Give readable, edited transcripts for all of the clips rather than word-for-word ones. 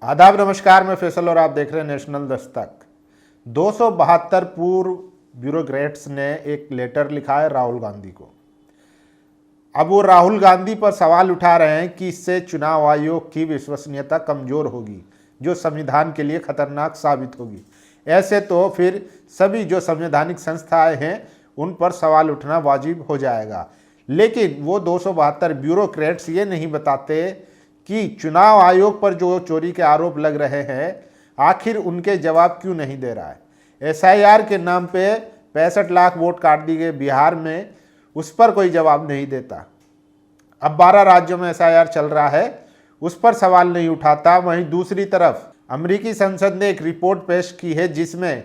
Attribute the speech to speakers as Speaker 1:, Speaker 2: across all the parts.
Speaker 1: आदाब नमस्कार, मैं फैसल और आप देख रहे हैं नेशनल दस्तक। 272 पूर्व ब्यूरोक्रेट्स ने एक लेटर लिखा है राहुल गांधी को। अब वो राहुल गांधी पर सवाल उठा रहे हैं कि इससे चुनाव आयोग की विश्वसनीयता कमजोर होगी, जो संविधान के लिए खतरनाक साबित होगी। ऐसे तो फिर सभी जो संवैधानिक संस्थाएं हैं उन पर सवाल उठना वाजिब हो जाएगा। लेकिन वो 272 ब्यूरोक्रेट्स ये नहीं बताते कि चुनाव आयोग पर जो चोरी के आरोप लग रहे हैं आखिर उनके जवाब क्यों नहीं दे रहा है। एसआईआर के नाम पे 65 लाख वोट काट दिए गए बिहार में, उस पर कोई जवाब नहीं देता। अब 12 राज्यों में एसआईआर चल रहा है, उस पर सवाल नहीं उठाता। वहीं दूसरी तरफ अमेरिकी संसद ने एक रिपोर्ट पेश की है जिसमें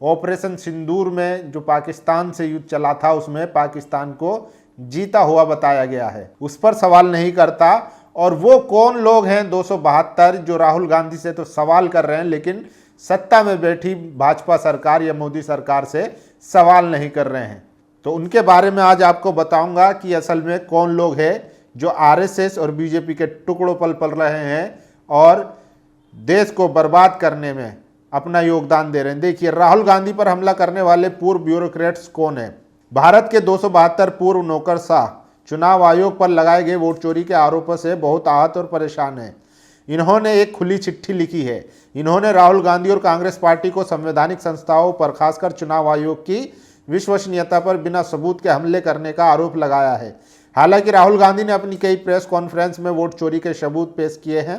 Speaker 1: ऑपरेशन सिंदूर में जो पाकिस्तान से युद्ध चला था उसमें पाकिस्तान को जीता हुआ बताया गया है, उस पर सवाल नहीं करता। और वो कौन लोग हैं 272 जो राहुल गांधी से तो सवाल कर रहे हैं लेकिन सत्ता में बैठी भाजपा सरकार या मोदी सरकार से सवाल नहीं कर रहे हैं, तो उनके बारे में आज आपको बताऊंगा कि असल में कौन लोग हैं जो आरएसएस और बीजेपी के टुकड़ों पल पल रहे हैं और देश को बर्बाद करने में अपना योगदान दे रहे हैं। देखिए, राहुल गांधी पर हमला करने वाले पूर्व ब्यूरोक्रेट्स कौन है। भारत के 272 पूर्व नौकरशाह चुनाव आयोग पर लगाए गए वोट चोरी के आरोपों से बहुत आहत और परेशान हैं। इन्होंने एक खुली चिट्ठी लिखी है। इन्होंने राहुल गांधी और कांग्रेस पार्टी को संवैधानिक संस्थाओं पर खासकर चुनाव आयोग की विश्वसनीयता पर बिना सबूत के हमले करने का आरोप लगाया है। हालांकि राहुल गांधी ने अपनी कई प्रेस कॉन्फ्रेंस में वोट चोरी के सबूत पेश किए हैं,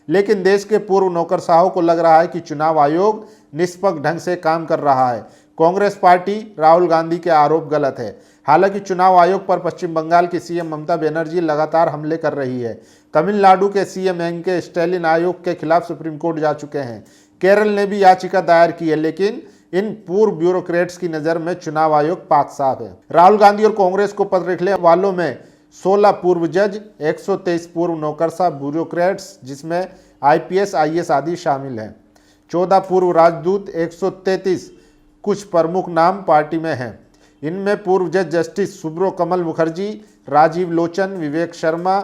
Speaker 1: लेकिन देश के पूर्व नौकरशाहों को लग रहा है कि चुनाव आयोग निष्पक्ष ढंग से काम कर रहा है। कांग्रेस पार्टी राहुल गांधी के आरोप गलत है। हालांकि चुनाव आयोग पर पश्चिम बंगाल की सीएम ममता बनर्जी लगातार हमले कर रही है। तमिलनाडु के सीएम एम.के. स्टैलिन आयोग के खिलाफ सुप्रीम कोर्ट जा चुके हैं। केरल ने भी याचिका दायर की है, लेकिन इन पूर्व ब्यूरोक्रेट्स की नज़र में चुनाव आयोग पाक साफ है। राहुल गांधी और कांग्रेस को पत्र लिखने वालों में 16 पूर्व जज, 123 पूर्व नौकरशाह ब्यूरोक्रेट्स जिसमें आईपीएस, आईएएस आदि शामिल हैं, 14 पूर्व राजदूत, 133 कुछ प्रमुख नाम पार्टी में हैं। इनमें पूर्व जज जस्टिस सुब्रो कमल मुखर्जी, राजीव लोचन, विवेक शर्मा,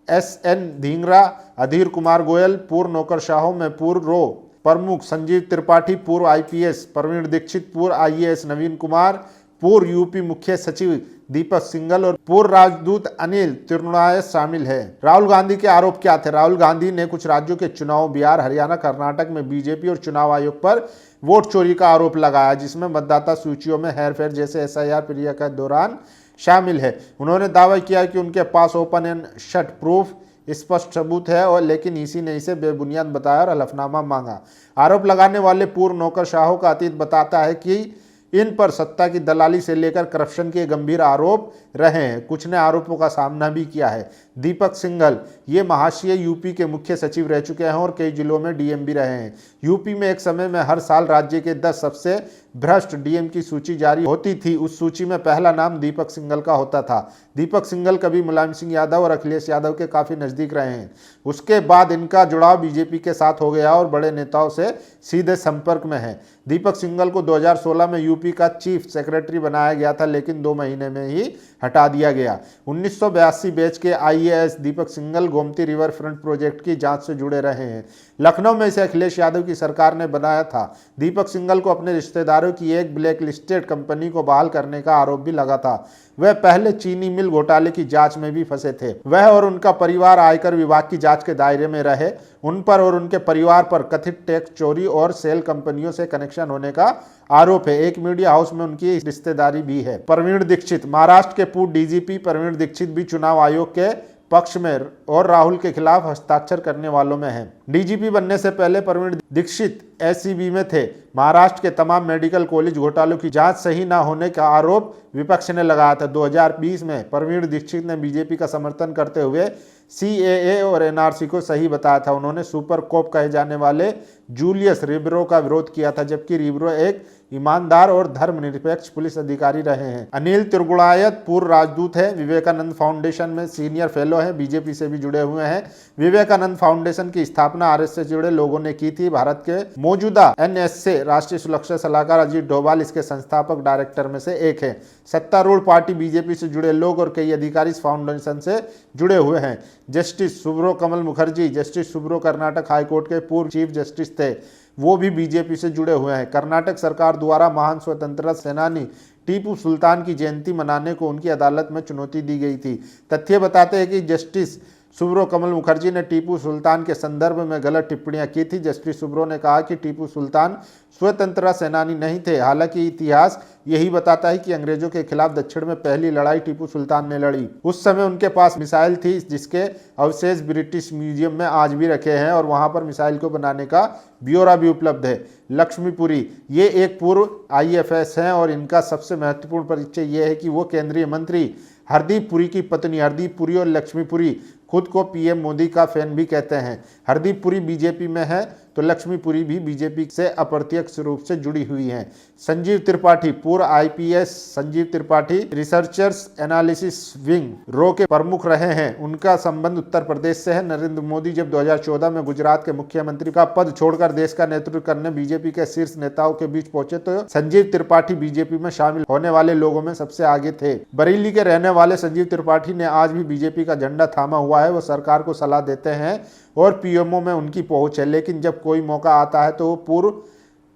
Speaker 1: एस.एन. धिंगरा, अधीर कुमार गोयल। पूर्व नौकरशाहों में पूर्व रो प्रमुख संजीव त्रिपाठी, पूर्व आईपीएस प्रवीण दीक्षित, पूर्व आईएएस नवीन कुमार, पूर्व यूपी मुख्य सचिव दीपक सिंघल और पूर्व राजदूत अनिल तिरुनाय शामिल है। राहुल गांधी के आरोप क्या थे। राहुल गांधी ने कुछ राज्यों के चुनाव बिहार, हरियाणा, कर्नाटक में बीजेपी और चुनाव आयोग पर वोट चोरी का आरोप लगाया, जिसमें मतदाता सूचियों में हेरफेर जैसे एसआईआर प्रक्रिया के दौरान शामिल है। उन्होंने दावा किया कि उनके पास ओपन एंड शट प्रूफ स्पष्ट सबूत है और लेकिन इसी ने इसे बेबुनियाद बताया और हलफनामा मांगा। आरोप लगाने वाले पूर्व नौकरशाहों का अतीत बताता है कि इन पर सत्ता की दलाली से लेकर करप्शन के गंभीर आरोप रहे हैं। कुछ ने आरोपों का सामना भी किया है। दीपक सिंघल ये महाशय यूपी के मुख्य सचिव रह चुके हैं और कई जिलों में डीएम भी रहे हैं। यूपी में एक समय में हर साल राज्य के 10 सबसे भ्रष्ट डीएम की सूची जारी होती थी। उस सूची में पहला नाम दीपक सिंघल का होता था। दीपक सिंघल कभी मुलायम सिंह यादव और अखिलेश यादव के काफी नजदीक रहे हैं। उसके बाद इनका जुड़ाव बीजेपी के साथ हो गया और बड़े नेताओं से सीधे संपर्क में है। दीपक सिंघल को 2016 में यूपी का चीफ सेक्रेटरी बनाया गया था, लेकिन 2 महीने में ही हटा दिया गया। 1982 बैच के IAS Deepak Singhal Gomti river front project की जांच से जुड़े रहे हैं। लखनऊ में इसे अखिलेश यादव की सरकार ने बनाया था। दीपक सिंघल को अपने रिश्तेदारों की एक ब्लैक लिस्टेड कंपनी को बहाल करने का आरोप भी लगा था। वह पहले चीनी मिल घोटाले की जांच में भी फंसे थे। वह और उनका परिवार आयकर विभाग की जांच के दायरे में रहे। उन पर और उनके परिवार पर कथित टैक्स चोरी और सेल कंपनियों से कनेक्शन होने का आरोप है। एक मीडिया हाउस में उनकी रिश्तेदारी भी है। प्रवीण दीक्षित, महाराष्ट्र के पूर्व डीजीपी प्रवीण दीक्षित भी चुनाव आयोग के पक्ष में और राहुल के खिलाफ हस्ताक्षर करने वालों में हैं। डीजीपी बनने से पहले प्रवीण दीक्षित एसीबी में थे। महाराष्ट्र के तमाम मेडिकल कॉलेज घोटालों की जांच सही न होने का आरोप विपक्ष ने लगाया था। 2020 में प्रवीण दीक्षित ने बीजेपी का समर्थन करते हुए सीएए और एनआरसी को सही बताया था। उन्होंने सुपर कोप कहे जाने वाले जूलियस रिबेरो का विरोध किया था, जबकि रिबेरो एक ईमानदार और धर्मनिरपेक्ष पुलिस अधिकारी रहे हैं। अनिल तिरुगुणायत पूर्व राजदूत है। विवेकानंद फाउंडेशन में सीनियर फेलो हैं, बीजेपी से भी जुड़े हुए हैं। विवेकानंद फाउंडेशन की स्थापना आरएसएस से जुड़े लोगों ने की थी। भारत के मौजूदा एनएसए राष्ट्रीय सुरक्षा सलाहकार अजीत डोभाल इसके संस्थापक डायरेक्टर में से एक है। सत्तारूढ़ पार्टी बीजेपी से जुड़े लोग और कई अधिकारी इस फाउंडेशन से जुड़े हुए हैं। जस्टिस सुब्रो कमल मुखर्जी, जस्टिस सुब्रो कर्नाटक हाईकोर्ट के पूर्व चीफ जस्टिस थे, वो भी बीजेपी से जुड़े हुए हैं। कर्नाटक सरकार द्वारा महान स्वतंत्रता सेनानी टीपू सुल्तान की जयंती मनाने को उनकी अदालत में चुनौती दी गई थी। तथ्य बताते हैं कि जस्टिस सुब्रो कमल मुखर्जी ने टीपू सुल्तान के संदर्भ में गलत टिप्पणियां की थी। जस्टिस सुब्रो ने कहा कि टीपू सुल्तान स्वतंत्रता सेनानी नहीं थे। हालांकि इतिहास यही बताता है कि अंग्रेजों के खिलाफ दक्षिण में पहली लड़ाई टीपू सुल्तान ने लड़ी। उस समय उनके पास मिसाइल थी, जिसके अवशेष ब्रिटिश म्यूजियम में आज भी रखे हैं और वहां पर मिसाइल को बनाने का ब्यौरा भी उपलब्ध है। लक्ष्मीपुरी ये एक पूर्व IFS हैं और इनका सबसे महत्वपूर्ण परिचय यह है कि वो केंद्रीय मंत्री हरदीप पुरी की पत्नी हरदीप पुरी और लक्ष्मी पुरी खुद को PM मोदी का फैन भी कहते हैं। हरदीप पुरी बीजेपी में है तो लक्ष्मी पुरी भी बीजेपी से अप्रत्यक्ष रूप से जुड़ी हुई हैं। संजीव त्रिपाठी पूर्व IPS Sanjeev Tripathi researchers analysis wing रो के प्रमुख रहे हैं। उनका संबंध उत्तर प्रदेश से है। नरेंद्र मोदी जब 2014 में गुजरात के मुख्यमंत्री का पद छोड़कर देश का नेतृत्व करने बीजेपी के शीर्ष नेताओं के बीच पहुंचे तो संजीव त्रिपाठी बीजेपी में शामिल होने वाले लोगों में सबसे आगे थे। बरेली के रहने वाले संजीव त्रिपाठी ने आज भी बीजेपी का झंडा थामा हुआ है। वो सरकार को सलाह देते हैं और PMO में उनकी पहुंच है, लेकिन जब कोई मौका आता है तो वो पूर्व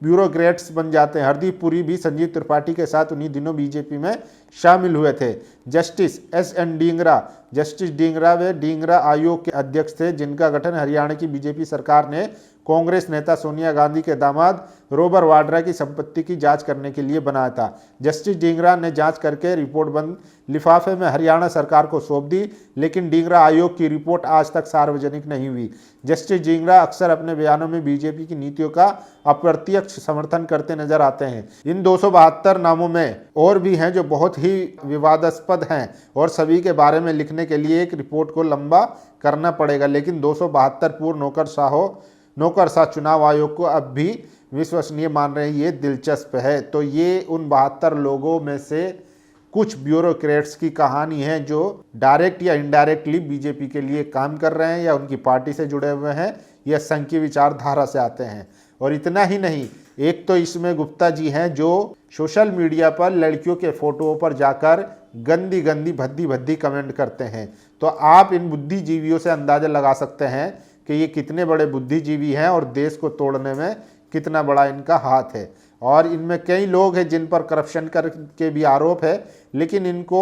Speaker 1: ब्यूरोक्रेट्स बन जाते हैं। हरदीप पुरी भी संजीव त्रिपाठी के साथ उन्हीं दिनों बीजेपी में शामिल हुए थे। Justice SN Dingra, justice Dingra वे डींगरा आयोग के अध्यक्ष थे, जिनका गठन हरियाणा की बीजेपी सरकार ने कांग्रेस नेता सोनिया गांधी के दामाद रोबर वाड्रा की संपत्ति की जांच करने के लिए बनाया था। जस्टिस डींगरा ने जांच करके रिपोर्ट बंद लिफाफे में हरियाणा सरकार को सौंप दी, लेकिन डींगरा आयोग की रिपोर्ट आज तक सार्वजनिक नहीं हुई। जस्टिस डींगरा अक्सर अपने बयानों में बीजेपी की नीतियों का अप्रत्यक्ष समर्थन करते नजर आते हैं। इन 272 नामों में और भी हैं जो बहुत ही विवादास्पद हैं और सभी के बारे में लिखने के लिए एक रिपोर्ट को लंबा करना पड़ेगा, लेकिन 272 पूर्व नौकरशाह चुनाव आयोग को अब भी विश्वसनीय मान रहे हैं। ये दिलचस्प है। तो ये उन 72 लोगों में से कुछ ब्यूरोक्रेट्स की कहानी है जो डायरेक्ट या इनडायरेक्टली बीजेपी के लिए काम कर रहे हैं या उनकी पार्टी से जुड़े हुए हैं या संघ की विचारधारा से आते हैं। और इतना ही नहीं, एक तो इसमें गुप्ता जी हैं जो सोशल मीडिया पर लड़कियों के फोटोओं पर जाकर गंदी गंदी भद्दी भद्दी कमेंट करते हैं। तो आप इन बुद्धिजीवियों से अंदाजा लगा सकते हैं कि ये कितने बड़े बुद्धिजीवी हैं और देश को तोड़ने में कितना बड़ा इनका हाथ है। और इनमें कई लोग हैं जिन पर करप्शन के भी आरोप है, लेकिन इनको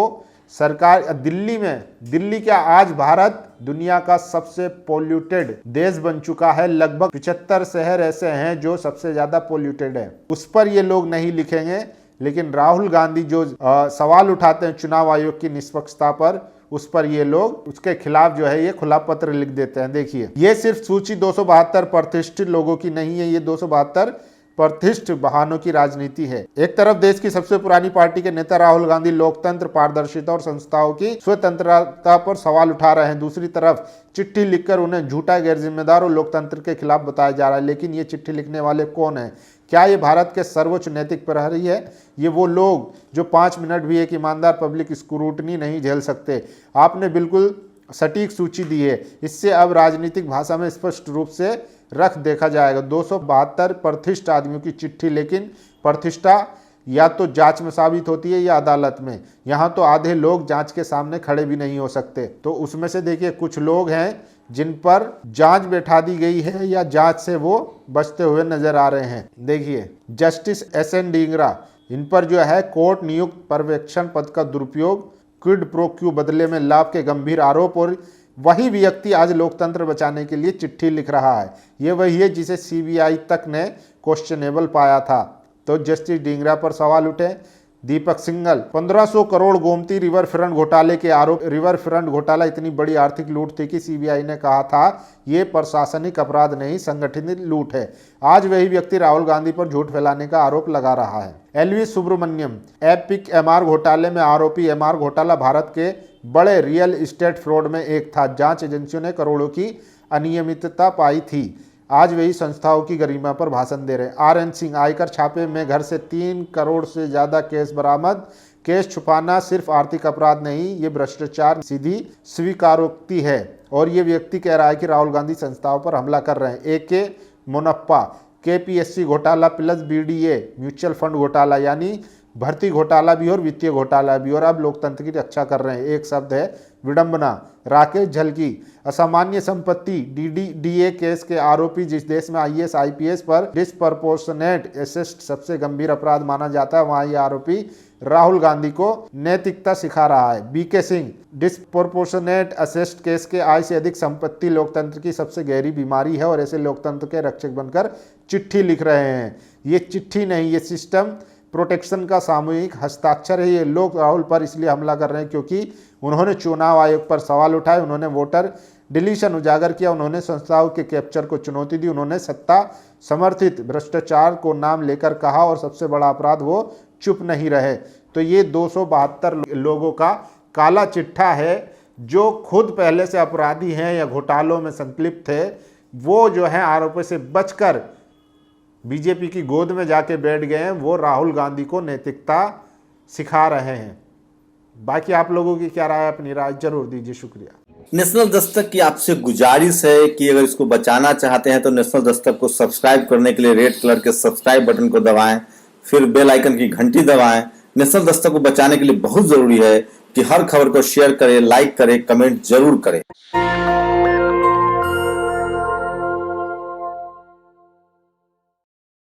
Speaker 1: सरकार दिल्ली क्या आज भारत दुनिया का सबसे पोल्यूटेड देश बन चुका है। लगभग 75 शहर ऐसे हैं जो सबसे ज्यादा पोल्यूटेड है। उस पर ये लोग नहीं लिखेंगे, लेकिन राहुल गांधी जो सवाल उठाते हैं चुनाव आयोग की निष्पक्षता पर, उस पर ये लोग उसके खिलाफ जो है ये खुला पत्र लिख देते हैं। देखिए, ये सिर्फ सूची 272 प्रतिष्ठित लोगों की नहीं है, ये 272 प्रतिष्ठित बहानों की राजनीति है। एक तरफ देश की सबसे पुरानी पार्टी के नेता राहुल गांधी लोकतंत्र, पारदर्शिता और संस्थाओं की स्वतंत्रता पर सवाल उठा रहे हैं। दूसरी तरफ चिट्ठी लिखकर उन्हें झूठा, गैर जिम्मेदार और लोकतंत्र के खिलाफ बताया जा रहा है। लेकिन ये चिट्ठी लिखने वाले कौन है? क्या ये भारत के सर्वोच्च नैतिक प्रहरी है? ये वो लोग जो 5 मिनट भी एक ईमानदार पब्लिक स्क्रूटनी नहीं झेल सकते। आपने बिल्कुल सटीक सूची दी है, इससे अब राजनीतिक भाषा में स्पष्ट रूप से रख देखा जाएगा। 272 प्रतिष्ठित आदमियों की चिट्ठी, लेकिन प्रतिष्ठा या तो जांच में साबित होती है या अदालत में। यहाँ तो आधे लोग जांच के सामने खड़े भी नहीं हो सकते। तो उसमें से देखिए कुछ लोग हैं जिन पर जांच बैठा दी गई है या जांच से वो बचते हुए नजर आ रहे हैं। देखिए, जस्टिस SN डींगरा, इन पर जो है कोर्ट नियुक्त पर्यवेक्षण पद का दुरुपयोग, क्विड प्रो क्यू बदले में लाभ के गंभीर आरोप, और वही व्यक्ति आज लोकतंत्र बचाने के लिए चिट्ठी लिख रहा है। ये वही है जिसे CBI तक ने क्वेश्चनेबल पाया था। तो जस्टिस डींगरा पर सवाल उठे। दीपक सिंघल, 1500 करोड़ गोमती रिवर फ्रंट घोटाले के आरोप। रिवर फ्रंट घोटाला इतनी बड़ी आर्थिक लूट थी कि CBI ने कहा था ये प्रशासनिक अपराध नहीं, संगठित लूट है। आज वही व्यक्ति राहुल गांधी पर झूठ फैलाने का आरोप लगा रहा है। LV सुब्रमण्यम, एपिक MR घोटाले में आरोपी। MR घोटाला भारत के बड़े रियल एस्टेट फ्रॉड में एक था। जांच एजेंसियों ने करोड़ों की अनियमितता पाई थी। आज वही संस्थाओं की गरिमा पर भाषण दे रहे। RN सिंह, आयकर छापे में घर से 3 करोड़ से ज्यादा केस बरामद। केस छुपाना सिर्फ आर्थिक अपराध नहीं, ये भ्रष्टाचार सीधी स्वीकारोक्ति है। और ये व्यक्ति कह रहा है कि राहुल गांधी संस्थाओं पर हमला कर रहे हैं। AK मोनप्पा, KPSC घोटाला प्लस BDA म्यूचुअल फंड घोटाला, यानी भर्ती घोटाला भी और वित्तीय घोटाला भी, और अब लोकतंत्र की रक्षा कर रहे हैं। एक शब्द है विडंबना। राकेश झलकी असामान्य संपत्ति डीडीडीए केस के आरोपी, जिस देश में आईएएस आईपीएस पर डिस्प्रपोर्शनेट असिस्ट सबसे गंभीर अपराध माना जाता है, वहां ये आरोपी राहुल गांधी को नैतिकता सिखा रहा है। BK Singh disproportionate assets case के आय से अधिक संपत्ति लोकतंत्र की सबसे गहरी बीमारी है और ऐसे लोकतंत्र के रक्षक बनकर चिट्ठी लिख रहे हैं। ये चिट्ठी नहीं, ये सिस्टम प्रोटेक्शन का सामूहिक हस्ताक्षर है। ये लोग राहुल पर इसलिए हमला कर रहे हैं क्योंकि उन्होंने चुनाव आयोग पर सवाल उठाए, उन्होंने वोटर डिलीशन उजागर किया, उन्होंने संस्थाओं के कैप्चर को चुनौती दी, उन्होंने सत्ता समर्थित भ्रष्टाचार को नाम लेकर कहा, और सबसे बड़ा अपराध वो चुप नहीं रहे। तो ये 272 लोगों का काला चिट्ठा है, जो खुद पहले से अपराधी हैं या घोटालों में संलिप्त थे। वो जो है आरोपों से बचकर बीजेपी की गोद में जाके बैठ गए हैं। वो राहुल गांधी को नैतिकता सिखा रहे हैं। बाकी आप लोगों की क्या राय, अपनी राय जरूर दीजिए। शुक्रिया।
Speaker 2: नेशनल दस्तक की आपसे गुजारिश है कि अगर इसको बचाना चाहते हैं तो नेशनल दस्तक को सब्सक्राइब करने के लिए रेड कलर के सब्सक्राइब बटन को दबाएं, फिर बेल आइकन की घंटी दबाएं। नेशनल दस्तक को बचाने के लिए बहुत जरूरी है कि हर खबर को शेयर करें, लाइक करें, कमेंट जरूर करें।